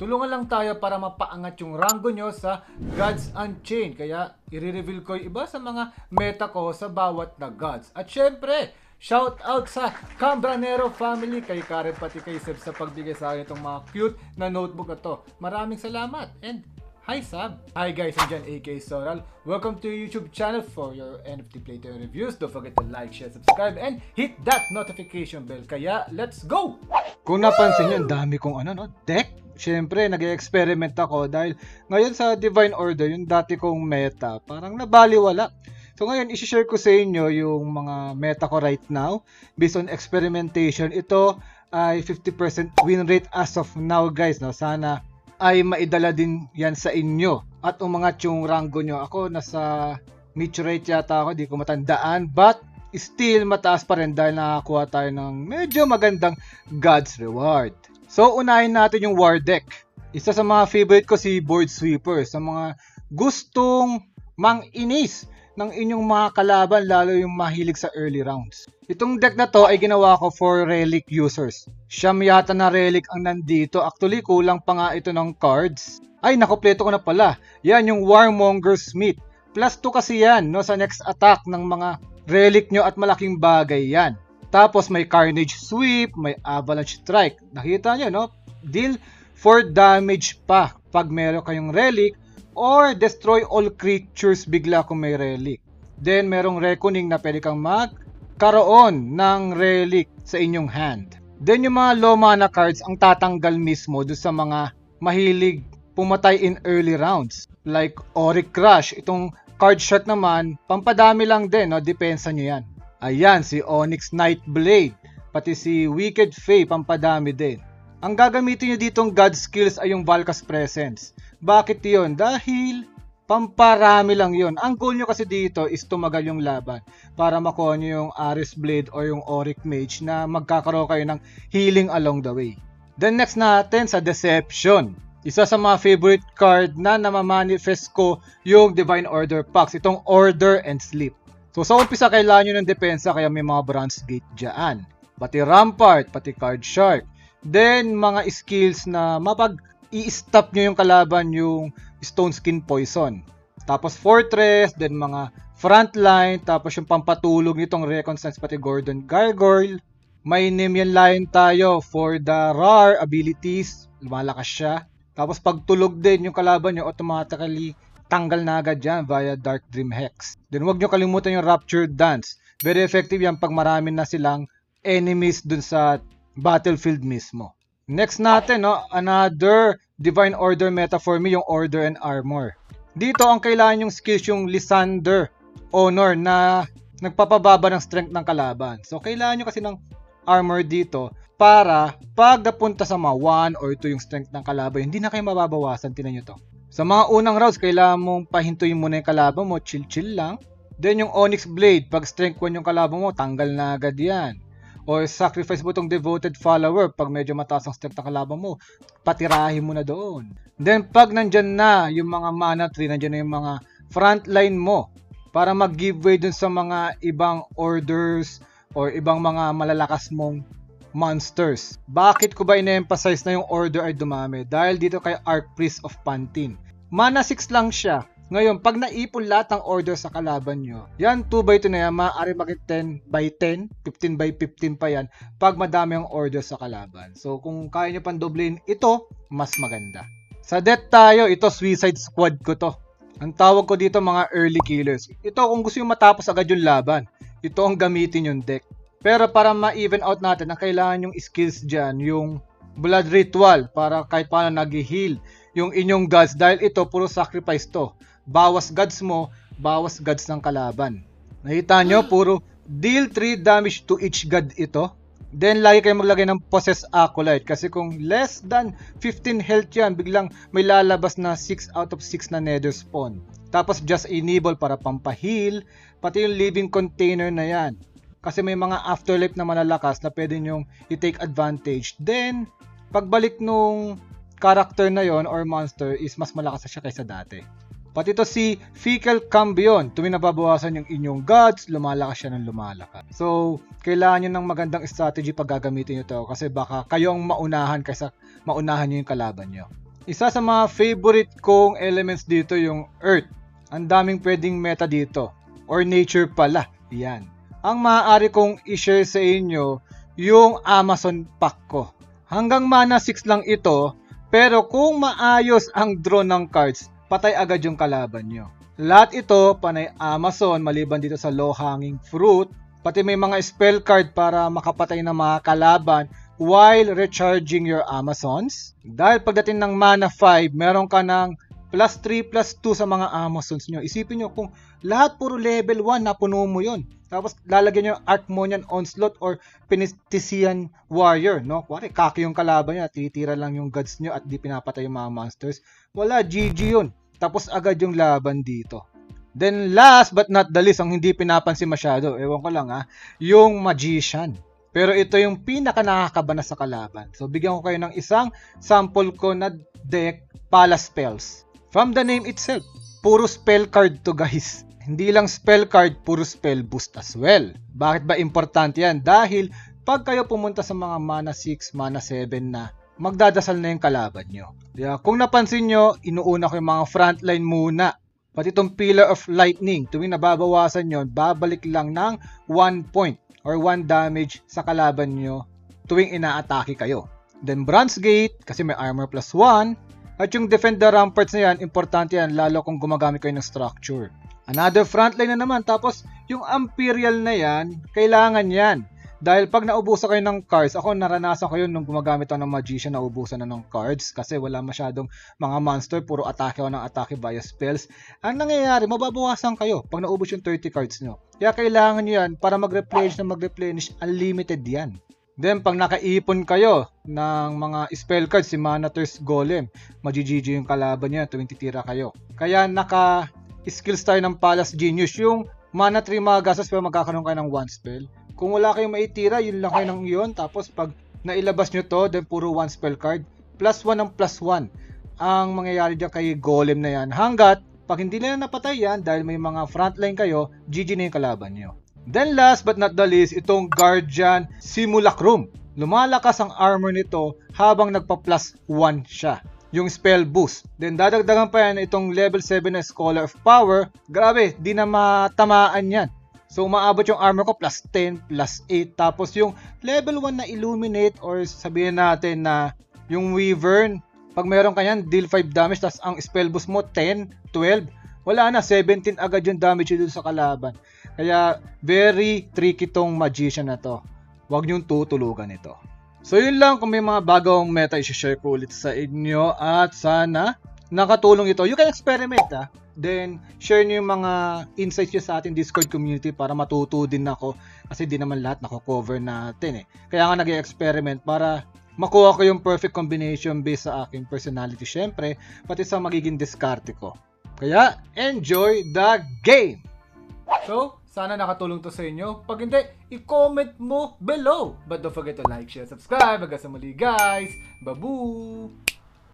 Tulungan lang tayo para mapaangat yung rango nyo sa Gods Unchained. Kaya i-reveal ko yung iba sa mga meta ko sa bawat na gods. At syempre, shout out sa Cambranero family, kay Karen pati kay Seb sa pagbigay sa akin itong mga cute na notebook na to. Maraming salamat and hi Sab! Hi guys, I'm Jan aka Soral. Welcome to your YouTube channel for your NFT playtime reviews. Don't forget to like, share, subscribe, and hit that notification bell. Kaya, let's go! Kung napansin nyo, ang dami kong deck. Siyempre, nag-experiment ako dahil ngayon sa Divine Order, yung dati kong meta, parang nabaliwala. So ngayon, isi-share ko sa inyo yung mga meta ko right now. Based on experimentation, ito ay 50% win rate as of now guys. No? Sana ay maidala din yan sa inyo at umangat yung rango nyo. Ako nasa meteorite yata ako, di ko matandaan, but still mataas pa rin dahil nakakuha tayo ng medyo magandang God's Reward. So unahin natin yung War Deck. Isa sa mga favorite ko si Board Sweeper. Sa mga gustong mang-inis ng inyong mga kalaban, lalo yung mahilig sa early rounds. Itong deck na to ay ginawa ko for relic users. Siyam yata na relic ang nandito. Actually, kulang pa nga ito ng cards. Ay, nakompleto ko na pala. Yan, yung Warmonger Smith. Plus 2 kasi yan, no, sa next attack ng mga relic nyo at malaking bagay yan. Tapos may Carnage Sweep, may Avalanche Strike. Nakita nyo, no? Deal 4 damage pa pag meron kayong relic or destroy all creatures bigla kung may relic. Then, merong Reckoning na pwede kang magkaroon ng relic sa inyong hand. Then, yung mga low mana cards ang tatanggal mismo doon sa mga mahilig pumatay in early rounds. Like Auric Crush. Itong card shark naman, pampadami lang din, no? Depensa nyo yan. Ayan, si Onyx Nightblade. Pati si Wicked Fae, pampadami din. Ang gagamitin nyo ditong God skills ay yung Valka's Presence. Bakit yun? Dahil pamparami lang yun. Ang goal nyo kasi dito is tumagal yung laban para makuha nyo yung Ares Blade or yung Auric Mage na magkakaroon kayo ng healing along the way. Then next natin sa Deception. Isa sa mga favorite card na namamanifest ko yung Divine Order Packs. Itong Order and Sleep. So sa umpisa kailangan nyo ng depensa kaya may mga Bronze Gate dyan. Pati Rampart, pati Card Shark. Then mga skills na i-stop nyo yung kalaban yung Stone Skin Poison. Tapos Fortress, then mga Frontline, tapos yung pampatulog nitong Reconnaissance pati Gordon Gargoyle. May Nemean Lion tayo for the rare abilities, lumalakas siya. Tapos pag tulog din yung kalaban nyo, automatically tanggal na agad yan via Dark Dream Hex. Then huwag nyo kalimutan yung Raptured Dance. Very effective yan pag marami na silang enemies dun sa battlefield mismo. Next natin, no, another Divine Order meta for me, yung Order and Armor. Dito ang kailangan yung skills yung Lysander Honor na nagpapababa ng strength ng kalaban. So kailangan nyo kasi ng armor dito para pag napunta sa mga 1 or 2 yung strength ng kalaban, hindi na kayo mababawasan. Tinan nyo to. Sa mga unang rounds, kailangan mong pahintuin muna yung kalaban mo, chill lang. Then yung Onyx Blade, pag strength 1 yung kalaban mo, tanggal na agad yan. Or sacrifice mo itong Devoted Follower pag medyo mataas ang strength ng kalaban mo, patirahin mo na doon. Then pag nandyan na yung mga mana tree, nandyan na yung mga frontline mo para mag-giveaway dun sa mga ibang orders or ibang mga malalakas mong monsters. Bakit ko ba ina-emphasize na yung order ay dumami? Dahil dito kay Archpriest of Pantin. Mana 6 lang siya. Ngayon, pag naipon lahat ng order sa kalaban nyo, yan 2x2 na yan, maaari maging 10x10, 15x15 pa yan, pag madami ang order sa kalaban. So, kung kaya nyo pang doblein ito, mas maganda. Sa death tayo, ito Suicide Squad ko to. Ang tawag ko dito mga early killers. Ito kung gusto nyo matapos agad yung laban, ito ang gamitin yung deck. Pero para ma-even out natin, ang kailangan yung skills dyan, yung Blood Ritual, para kahit paano nag-heal yung inyong gods. Dahil ito, puro sacrifice to. Bawas gods mo, bawas gods ng kalaban. Nakita nyo, puro deal 3 damage to each god ito. Then, lagi kayo maglagay ng Possessed Acolyte. Kasi kung less than 15 health yan, biglang may lalabas na 6 out of 6 na Nether Spawn. Tapos, just enable para pampahil. Pati yung Living Container na yan. Kasi may mga afterlife na malalakas na pwede nyong i-take advantage. Then, pagbalik nung character na yon or monster is mas malakas na siya kaysa dati. Pati ito si Fecal Cambion. Tuwing nababawasan yung inyong gods, lumalakas siya ng lumalakas. So, kailangan nyo ng magandang strategy pag gagamitin nyo ito kasi baka kayo ang maunahan kaysa maunahan nyo yung kalaban nyo. Isa sa mga favorite kong elements dito yung Earth. Ang daming pwedeng meta dito. Or nature pala. Yan. Ang maaari kong i-share sa inyo yung Amazon pack ko. Hanggang mana 6 lang ito, pero kung maayos ang draw ng cards, patay agad yung kalaban nyo. Lahat ito, panay Amazon, maliban dito sa low-hanging fruit, pati may mga spell card para makapatay ng mga kalaban while recharging your Amazons. Dahil pagdating ng mana 5, meron ka ng plus 3, plus 2 sa mga Amazons nyo. Isipin nyo kung lahat puro level 1, napuno mo yun. Tapos lalagyan nyo yung Archmonian Onslaught or Penistician Warrior. No? Kuwari, kaki yung kalaban nyo, titira lang yung gods nyo at di pinapatay yung mga monsters. Wala, GG yun. Tapos agad yung laban dito. Then last but not the least, ang hindi pinapansin masyado, ewan ko lang yung Magician. Pero ito yung pinaka nakakabana sa kalaban. So bigyan ko kayo ng isang sample ko na deck, Palace Spells. From the name itself, puro spell card to guys. Hindi lang spell card, puro spell boost as well. Bakit ba importante yan? Dahil pag kayo pumunta sa mga mana 6, mana 7 na, magdadasal na yung kalaban nyo. Kung napansin nyo, inuuna ko yung mga frontline muna. Pati itong Pillar of Lightning, tuwing nababawasan yun, babalik lang ng 1 point or 1 damage sa kalaban nyo tuwing inaatake kayo. Then Bronze Gate, kasi may armor plus 1. At yung Defend the Ramparts na yan, importante yan, lalo kung gumagamit kayo ng structure. Another frontline na naman, tapos yung Imperial na yan, kailangan yan. Dahil pag naubusan kayo ng cards, ako naranasan ko yun nung gumagamit ako ng Magician, naubusan na ng cards kasi wala masyadong mga monster, puro atake ako ng atake via spells. Ang nangyayari, mababawasan kayo pag naubos yung 30 cards nyo. Kaya kailangan nyo yan para mag-replenish, unlimited yan. Then pag nakaipon kayo ng mga spell cards, si Manator's Golem, magigg yung kalaban niya tuwing titira kayo. Kaya naka-skills tayo ng Palace Genius, yung mana 3 magagastos pero magkakaroon kayo ng 1 spell. Kung wala kayong maitira, yun lang kayo ng iyon. Tapos pag nailabas nyo to, then puro 1 spell card, plus 1 ng plus 1 ang mangyayari dyan kay Golem na yan. Hanggat pag hindi na napatay yan, dahil may mga frontline kayo, GG na yung kalaban nyo. Then last but not the least, itong Guardian Simulacrum. Lumalakas ang armor nito habang nagpa-plus 1 siya. Yung spell boost. Then dadagdagan pa yan itong level 7 na Scholar of Power. Grabe, di na matamaan yan. So umaabot yung armor ko plus 10, plus 8. Tapos yung level 1 na Illuminate or sabihin natin na yung Wyvern, pag meron ka yan, deal 5 damage. Tapos ang spell boost mo 10, 12. Wala na, 17 agad yung damage dito sa kalaban. Kaya very tricky tong Magician na to. Huwag niyong tutulugan ito. So yun lang, kung may mga bagong meta i-share ko ulit sa inyo at sana nakatulong ito. You can experiment Then share niyo yung mga insights niyo sa ating Discord community para matuto din ako kasi di naman lahat nako-cover natin Kaya nga nag-experiment para makuha ko yung perfect combination based sa aking personality syempre, pati sa magiging diskarte ko. Kaya enjoy the game! So, sana nakatulong to sa inyo. Pag hindi, i-comment mo below. But don't forget to like, share, subscribe. Hanggang sa muli guys. Babu!